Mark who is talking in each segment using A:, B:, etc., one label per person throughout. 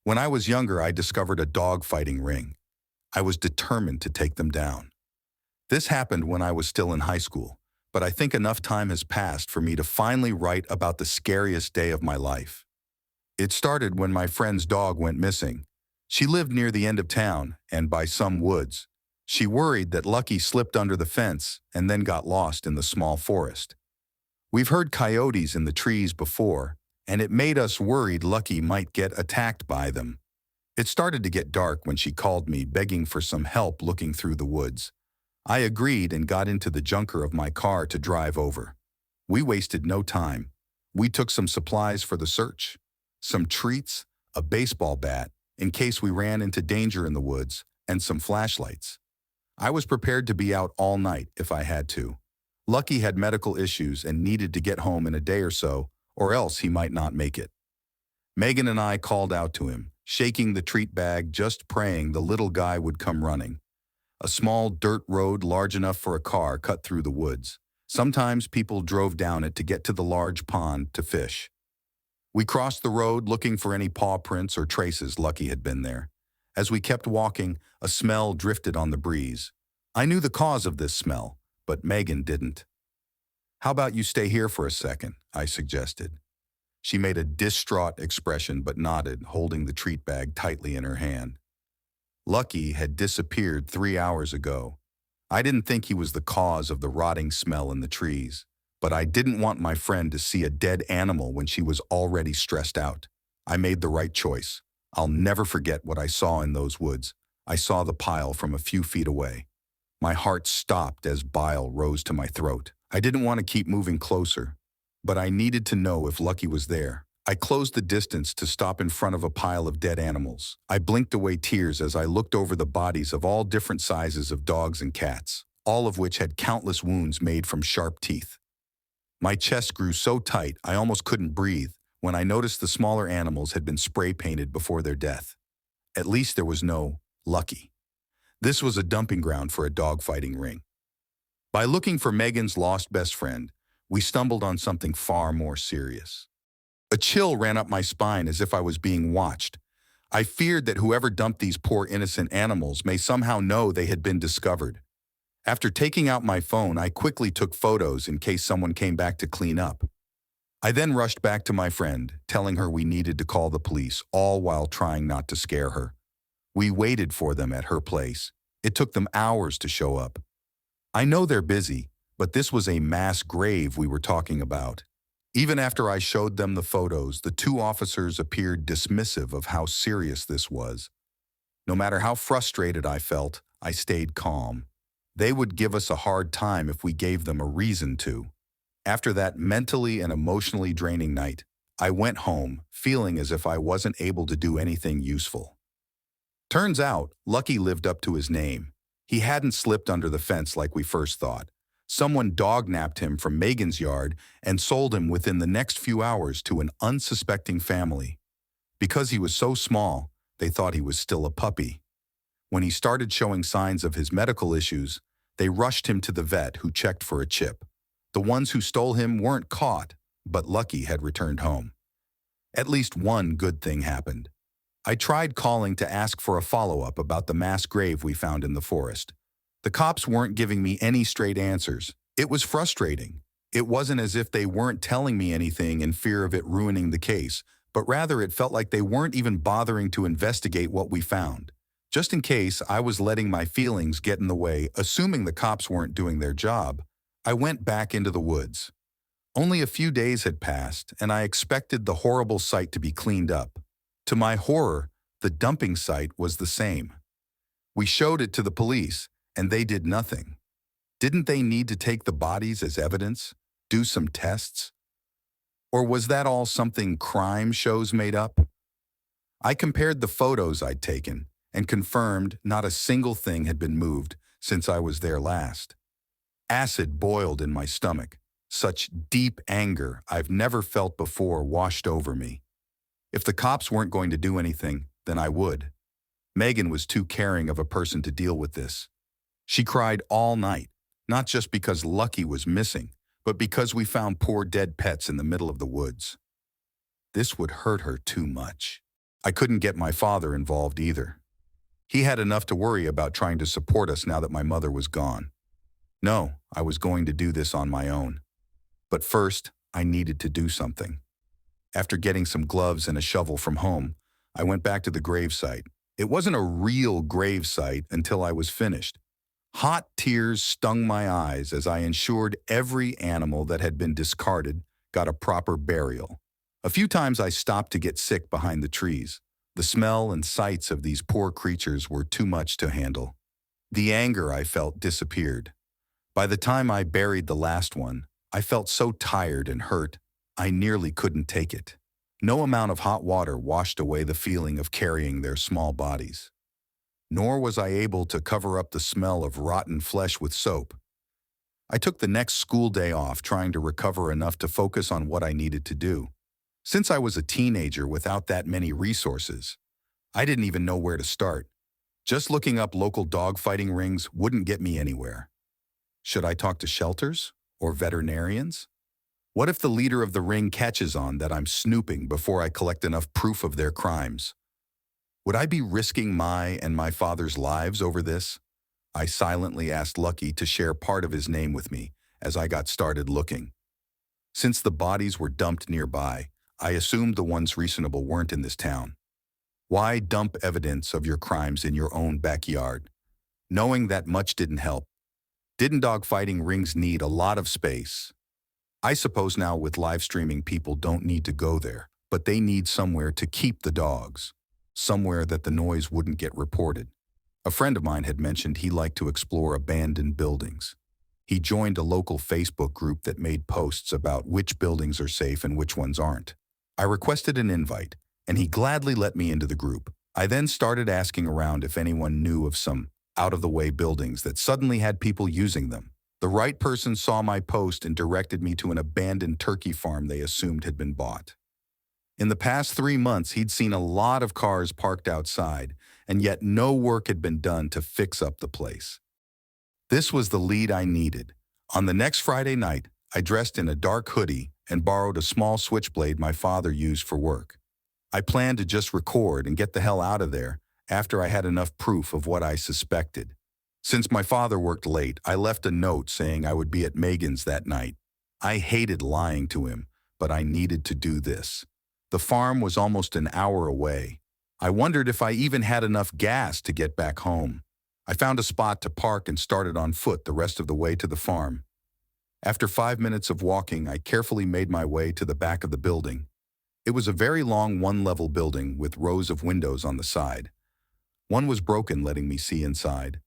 A: When I was younger, I discovered a dog fighting ring. I was determined to take them down. This happened when I was still in high school, but I think enough time has passed for me to finally write about the scariest day of my life. It started when my friend's dog went missing. She lived near the end of town and by some woods. She worried that Lucky slipped under the fence and then got lost in the small forest. We've heard coyotes in the trees before, and it made us worried Lucky might get attacked by them. It started to get dark when she called me, begging for some help looking through the woods. I agreed and got into the junker of my car to drive over. We wasted no time. We took some supplies for the search, some treats, a baseball bat, in case we ran into danger in the woods, and some flashlights. I was prepared to be out all night if I had to. Lucky had medical issues and needed to get home in a day or so, or else he might not make it. Megan and I called out to him, shaking the treat bag, just praying the little guy would come running. A small dirt road large enough for a car cut through the woods. Sometimes people drove down it to get to the large pond to fish. We crossed the road looking for any paw prints or traces Lucky had been there. As we kept walking, a smell drifted on the breeze. I knew the cause of this smell, but Megan didn't. "How about you stay here for a second?" I suggested. She made a distraught expression but nodded, holding the treat bag tightly in her hand. Lucky had disappeared 3 hours ago. I didn't think he was the cause of the rotting smell in the trees, but I didn't want my friend to see a dead animal when she was already stressed out. I made the right choice. I'll never forget what I saw in those woods. I saw the pile from a few feet away. My heart stopped as bile rose to my throat. I didn't want to keep moving closer, but I needed to know if Lucky was there. I closed the distance to stop in front of a pile of dead animals. I blinked away tears as I looked over the bodies of all different sizes of dogs and cats, all of which had countless wounds made from sharp teeth. My chest grew so tight I almost couldn't breathe when I noticed the smaller animals had been spray painted before their death. At least there was no Lucky. This was a dumping ground for a dogfighting ring. By looking for Megan's lost best friend, we stumbled on something far more serious. A chill ran up my spine as if I was being watched. I feared that whoever dumped these poor innocent animals may somehow know they had been discovered. After taking out my phone, I quickly took photos in case someone came back to clean up. I then rushed back to my friend, telling her we needed to call the police, all while trying not to scare her. We waited for them at her place. It took them hours to show up. I know they're busy, but this was a mass grave we were talking about. Even after I showed them the photos, the two officers appeared dismissive of how serious this was. No matter how frustrated I felt, I stayed calm. They would give us a hard time if we gave them a reason to. After that mentally and emotionally draining night, I went home feeling as if I wasn't able to do anything useful. Turns out, Lucky lived up to his name. He hadn't slipped under the fence like we first thought. Someone dog-napped him from Megan's yard and sold him within the next few hours to an unsuspecting family. Because he was so small, they thought he was still a puppy. When he started showing signs of his medical issues, they rushed him to the vet who checked for a chip. The ones who stole him weren't caught, but Lucky had returned home. At least one good thing happened. I tried calling to ask for a follow-up about the mass grave we found in the forest. The cops weren't giving me any straight answers. It was frustrating. It wasn't as if they weren't telling me anything in fear of it ruining the case, but rather it felt like they weren't even bothering to investigate what we found. Just in case I was letting my feelings get in the way, assuming the cops weren't doing their job, I went back into the woods. Only a few days had passed, and I expected the horrible site to be cleaned up. To my horror, the dumping site was the same. We showed it to the police, and they did nothing. Didn't they need to take the bodies as evidence, do some tests? Or was that all something crime shows made up? I compared the photos I'd taken and confirmed not a single thing had been moved since I was there last. Acid boiled in my stomach. Such deep anger I've never felt before washed over me. If the cops weren't going to do anything, then I would. Megan was too caring of a person to deal with this. She cried all night, not just because Lucky was missing, but because we found poor dead pets in the middle of the woods. This would hurt her too much. I couldn't get my father involved either. He had enough to worry about trying to support us now that my mother was gone. No, I was going to do this on my own. But first, I needed to do something. After getting some gloves and a shovel from home, I went back to the gravesite. It wasn't a real gravesite until I was finished. Hot tears stung my eyes as I ensured every animal that had been discarded got a proper burial. A few times I stopped to get sick behind the trees. The smell and sights of these poor creatures were too much to handle. The anger I felt disappeared. By the time I buried the last one, I felt so tired and hurt, I nearly couldn't take it. No amount of hot water washed away the feeling of carrying their small bodies. Nor was I able to cover up the smell of rotten flesh with soap. I took the next school day off trying to recover enough to focus on what I needed to do. Since I was a teenager without that many resources, I didn't even know where to start. Just looking up local dog fighting rings wouldn't get me anywhere. Should I talk to shelters or veterinarians? What if the leader of the ring catches on that I'm snooping before I collect enough proof of their crimes? Would I be risking my and my father's lives over this? I silently asked Lucky to share part of his name with me as I got started looking. Since the bodies were dumped nearby, I assumed the ones reasonable weren't in this town. Why dump evidence of your crimes in your own backyard? Knowing that much didn't help. Didn't dog fighting rings need a lot of space? I suppose now with live streaming people don't need to go there, but they need somewhere to keep the dogs. Somewhere that the noise wouldn't get reported. A friend of mine had mentioned he liked to explore abandoned buildings. He joined a local Facebook group that made posts about which buildings are safe and which ones aren't. I requested an invite, and he gladly let me into the group. I then started asking around if anyone knew of some out-of-the-way buildings that suddenly had people using them. The right person saw my post and directed me to an abandoned turkey farm they assumed had been bought. In the past 3 months, he'd seen a lot of cars parked outside, and yet no work had been done to fix up the place. This was the lead I needed. On the next Friday night, I dressed in a dark hoodie and borrowed a small switchblade my father used for work. I planned to just record and get the hell out of there after I had enough proof of what I suspected. Since my father worked late, I left a note saying I would be at Megan's that night. I hated lying to him, but I needed to do this. The farm was almost an hour away. I wondered if I even had enough gas to get back home. I found a spot to park and started on foot the rest of the way to the farm. After 5 minutes of walking, I carefully made my way to the back of the building. It was a very long one-level building with rows of windows on the side. One was broken, letting me see inside.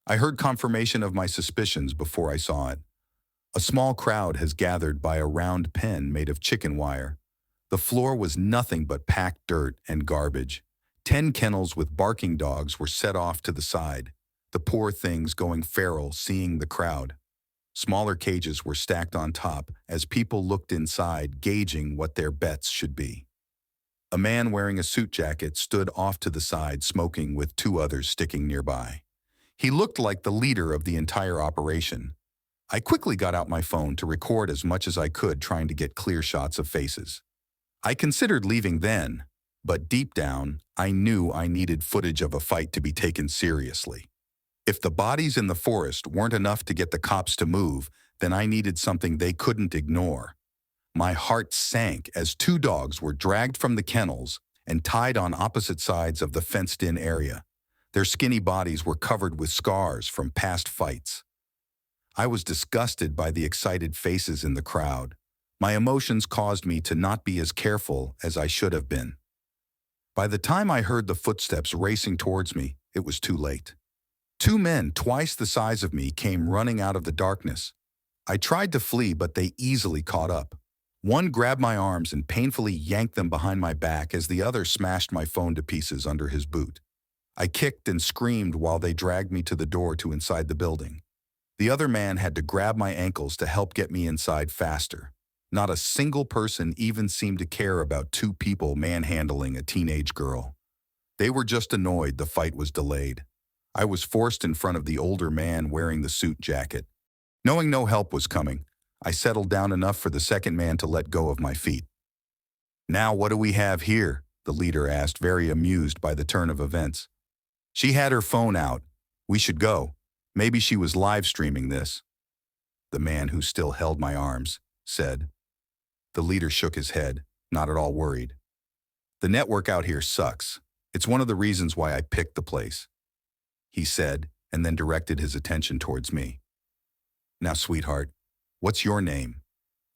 A: I heard confirmation of my suspicions before I saw it. A small crowd has gathered by a round pen made of chicken wire. The floor was nothing but packed dirt and garbage. 10 kennels with barking dogs were set off to the side, the poor things going feral seeing the crowd. Smaller cages were stacked on top as people looked inside, gauging what their bets should be. A man wearing a suit jacket stood off to the side, smoking with 2 others sticking nearby. He looked like the leader of the entire operation. I quickly got out my phone to record as much as I could, trying to get clear shots of faces. I considered leaving then, but deep down, I knew I needed footage of a fight to be taken seriously. If the bodies in the forest weren't enough to get the cops to move, then I needed something they couldn't ignore. My heart sank as 2 dogs were dragged from the kennels and tied on opposite sides of the fenced-in area. Their skinny bodies were covered with scars from past fights. I was disgusted by the excited faces in the crowd. My emotions caused me to not be as careful as I should have been. By the time I heard the footsteps racing towards me, it was too late. 2 men, twice the size of me, came running out of the darkness. I tried to flee, but they easily caught up. One grabbed my arms and painfully yanked them behind my back as the other smashed my phone to pieces under his boot. I kicked and screamed while they dragged me to the door to inside the building. The other man had to grab my ankles to help get me inside faster. Not a single person even seemed to care about 2 people manhandling a teenage girl. They were just annoyed the fight was delayed. I was forced in front of the older man wearing the suit jacket. Knowing no help was coming, I settled down enough for the second man to let go of my feet. "Now what do we have here?" the leader asked, very amused by the turn of events. She had her phone out. We should go. Maybe she was live streaming this. The man who still held my arms said. The leader shook his head, not at all worried. The network out here sucks. It's one of the reasons why I picked the place, he said, and then directed his attention towards me. Now, sweetheart, what's your name?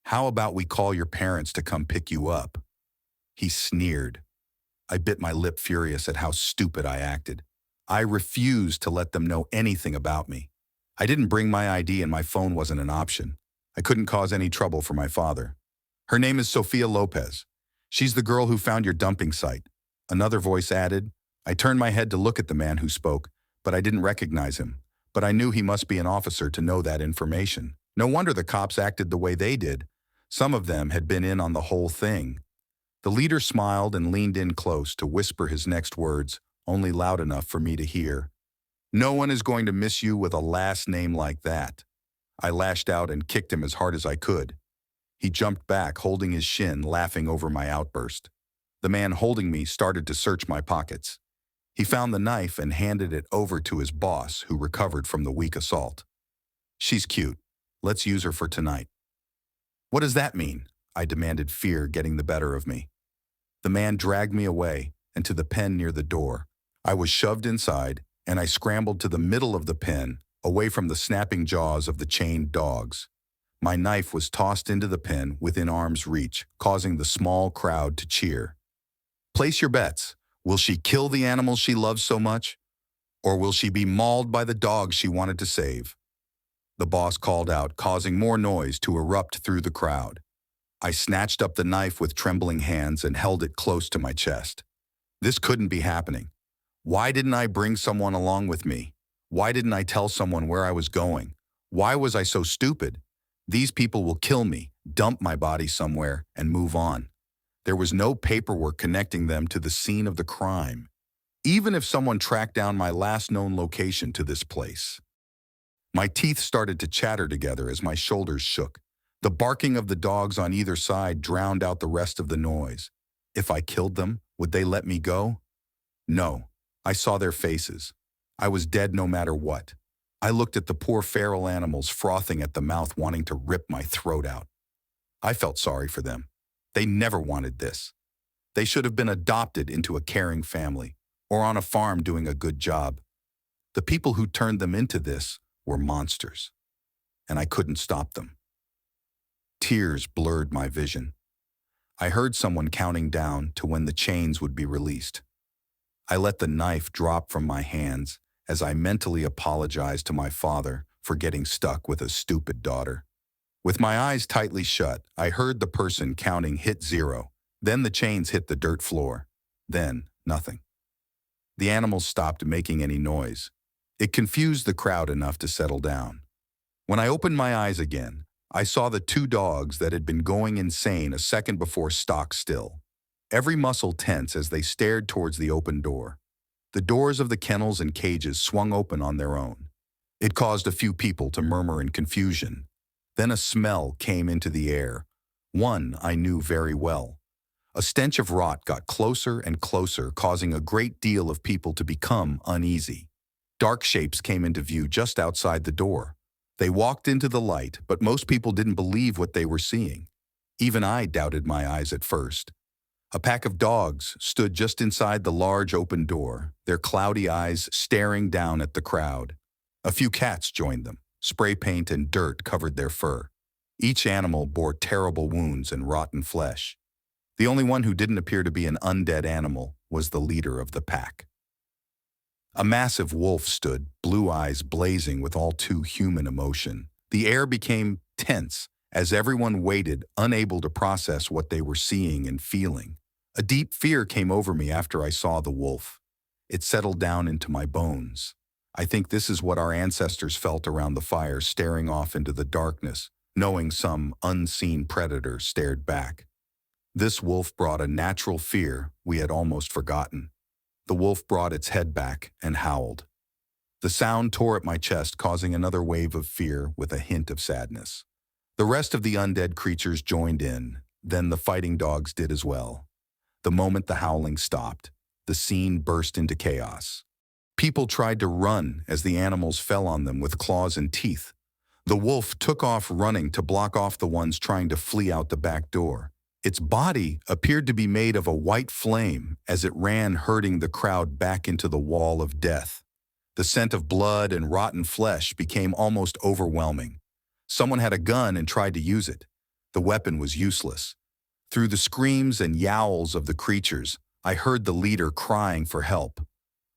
A: How about we call your parents to come pick you up? He sneered. I bit my lip, furious at how stupid I acted. I refused to let them know anything about me. I didn't bring my ID and my phone wasn't an option. I couldn't cause any trouble for my father. Her name is Sophia Lopez. She's the girl who found your dumping site. Another voice added. I turned my head to look at the man who spoke, but I didn't recognize him. But I knew he must be an officer to know that information. No wonder the cops acted the way they did. Some of them had been in on the whole thing. The leader smiled and leaned in close to whisper his next words, only loud enough for me to hear. No one is going to miss you with a last name like that. I lashed out and kicked him as hard as I could. He jumped back, holding his shin, laughing over my outburst. The man holding me started to search my pockets. He found the knife and handed it over to his boss, who recovered from the weak assault. She's cute. Let's use her for tonight. What does that mean? I demanded, fear getting the better of me. The man dragged me away and to the pen near the door. I was shoved inside, and I scrambled to the middle of the pen, away from the snapping jaws of the chained dogs. My knife was tossed into the pen within arm's reach, causing the small crowd to cheer. Place your bets. Will she kill the animals she loves so much? Or will she be mauled by the dogs she wanted to save? The boss called out, causing more noise to erupt through the crowd. I snatched up the knife with trembling hands and held it close to my chest. This couldn't be happening. Why didn't I bring someone along with me? Why didn't I tell someone where I was going? Why was I so stupid? These people will kill me, dump my body somewhere, and move on. There was no paperwork connecting them to the scene of the crime, even if someone tracked down my last known location to this place. My teeth started to chatter together as my shoulders shook. The barking of the dogs on either side drowned out the rest of the noise. If I killed them, would they let me go? No. I saw their faces. I was dead no matter what. I looked at the poor feral animals frothing at the mouth, wanting to rip my throat out. I felt sorry for them. They never wanted this. They should have been adopted into a caring family or on a farm doing a good job. The people who turned them into this were monsters, and I couldn't stop them. Tears blurred my vision. I heard someone counting down to when the chains would be released. I let the knife drop from my hands as I mentally apologized to my father for getting stuck with a stupid daughter. With my eyes tightly shut, I heard the person counting hit 0. Then the chains hit the dirt floor. Then, nothing. The animals stopped making any noise. It confused the crowd enough to settle down. When I opened my eyes again, I saw the 2 dogs that had been going insane a second before stock still. Every muscle tense as they stared towards the open door. The doors of the kennels and cages swung open on their own. It caused a few people to murmur in confusion. Then a smell came into the air, one I knew very well. A stench of rot got closer and closer, causing a great deal of people to become uneasy. Dark shapes came into view just outside the door. They walked into the light, but most people didn't believe what they were seeing. Even I doubted my eyes at first. A pack of dogs stood just inside the large open door, their cloudy eyes staring down at the crowd. A few cats joined them. Spray paint and dirt covered their fur. Each animal bore terrible wounds and rotten flesh. The only one who didn't appear to be an undead animal was the leader of the pack. A massive wolf stood, blue eyes blazing with all too human emotion. The air became tense as everyone waited, unable to process what they were seeing and feeling. A deep fear came over me after I saw the wolf. It settled down into my bones. I think this is what our ancestors felt around the fire, staring off into the darkness, knowing some unseen predator stared back. This wolf brought a natural fear we had almost forgotten. The wolf brought its head back and howled. The sound tore at my chest, causing another wave of fear with a hint of sadness. The rest of the undead creatures joined in, then the fighting dogs did as well. The moment the howling stopped, the scene burst into chaos. People tried to run as the animals fell on them with claws and teeth. The wolf took off running to block off the ones trying to flee out the back door. Its body appeared to be made of a white flame as it ran, herding the crowd back into the wall of death. The scent of blood and rotten flesh became almost overwhelming. Someone had a gun and tried to use it. The weapon was useless. Through the screams and yowls of the creatures, I heard the leader crying for help.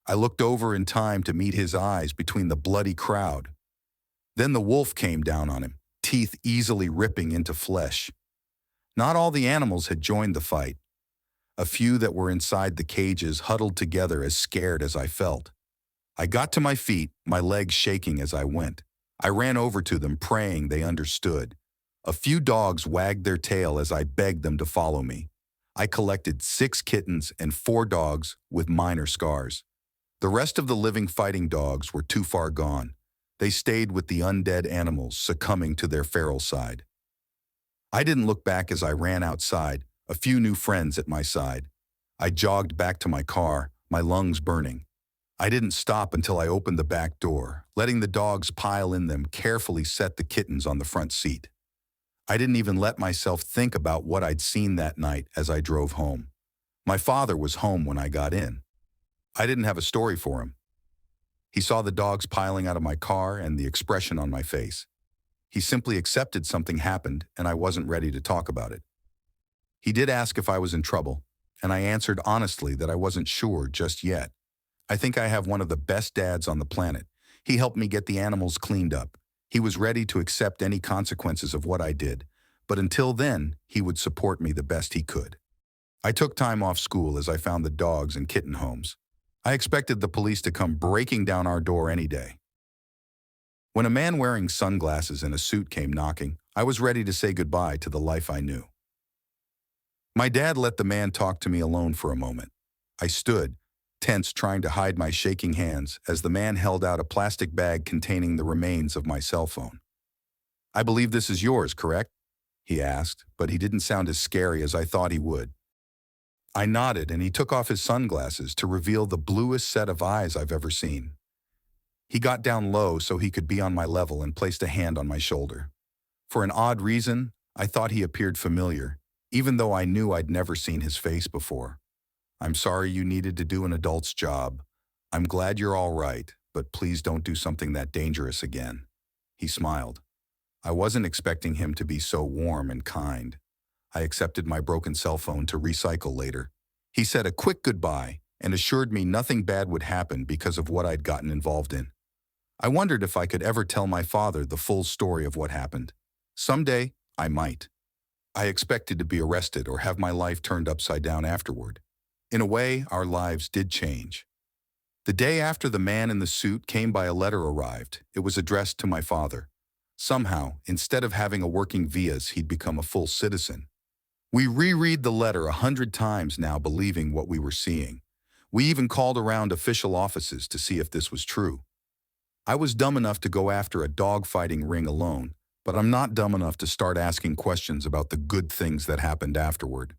A: I looked over in time to meet his eyes between the bloody crowd. Then the wolf came down on him, teeth easily ripping into flesh. Not all the animals had joined the fight. A few that were inside the cages huddled together as scared as I felt. I got to my feet, my legs shaking as I went. I ran over to them, praying they understood. A few dogs wagged their tail as I begged them to follow me. I collected 6 kittens and 4 dogs with minor scars. The rest of the living fighting dogs were too far gone. They stayed with the undead animals, succumbing to their feral side. I didn't look back as I ran outside, a few new friends at my side. I jogged back to my car, my lungs burning. I didn't stop until I opened the back door, letting the dogs pile in them, carefully set the kittens on the front seat. I didn't even let myself think about what I'd seen that night as I drove home. My father was home when I got in. I didn't have a story for him. He saw the dogs piling out of my car and the expression on my face. He simply accepted something happened and I wasn't ready to talk about it. He did ask if I was in trouble, and I answered honestly that I wasn't sure just yet. I think I have one of the best dads on the planet. He helped me get the animals cleaned up. He was ready to accept any consequences of what I did, but until then, he would support me the best he could. I took time off school as I found the dogs and kitten homes. I expected the police to come breaking down our door any day. When a man wearing sunglasses and a suit came knocking, I was ready to say goodbye to the life I knew. My dad let the man talk to me alone for a moment. I stood, tense, trying to hide my shaking hands as the man held out a plastic bag containing the remains of my cell phone. "I believe this is yours, correct?" he asked, but he didn't sound as scary as I thought he would. I nodded, and he took off his sunglasses to reveal the bluest set of eyes I've ever seen. He got down low so he could be on my level and placed a hand on my shoulder. For an odd reason, I thought he appeared familiar, even though I knew I'd never seen his face before. "I'm sorry you needed to do an adult's job. I'm glad you're all right, but please don't do something that dangerous again." He smiled. I wasn't expecting him to be so warm and kind. I accepted my broken cell phone to recycle later. He said a quick goodbye and assured me nothing bad would happen because of what I'd gotten involved in. I wondered if I could ever tell my father the full story of what happened. Someday, I might. I expected to be arrested or have my life turned upside down afterward. In a way, our lives did change. The day after the man in the suit came by, a letter arrived. It was addressed to my father. Somehow, instead of having a working vias, he'd become a full citizen. We reread the letter 100 times now, believing what we were seeing. We even called around official offices to see if this was true. I was dumb enough to go after a dog-fighting ring alone, but I'm not dumb enough to start asking questions about the good things that happened afterward.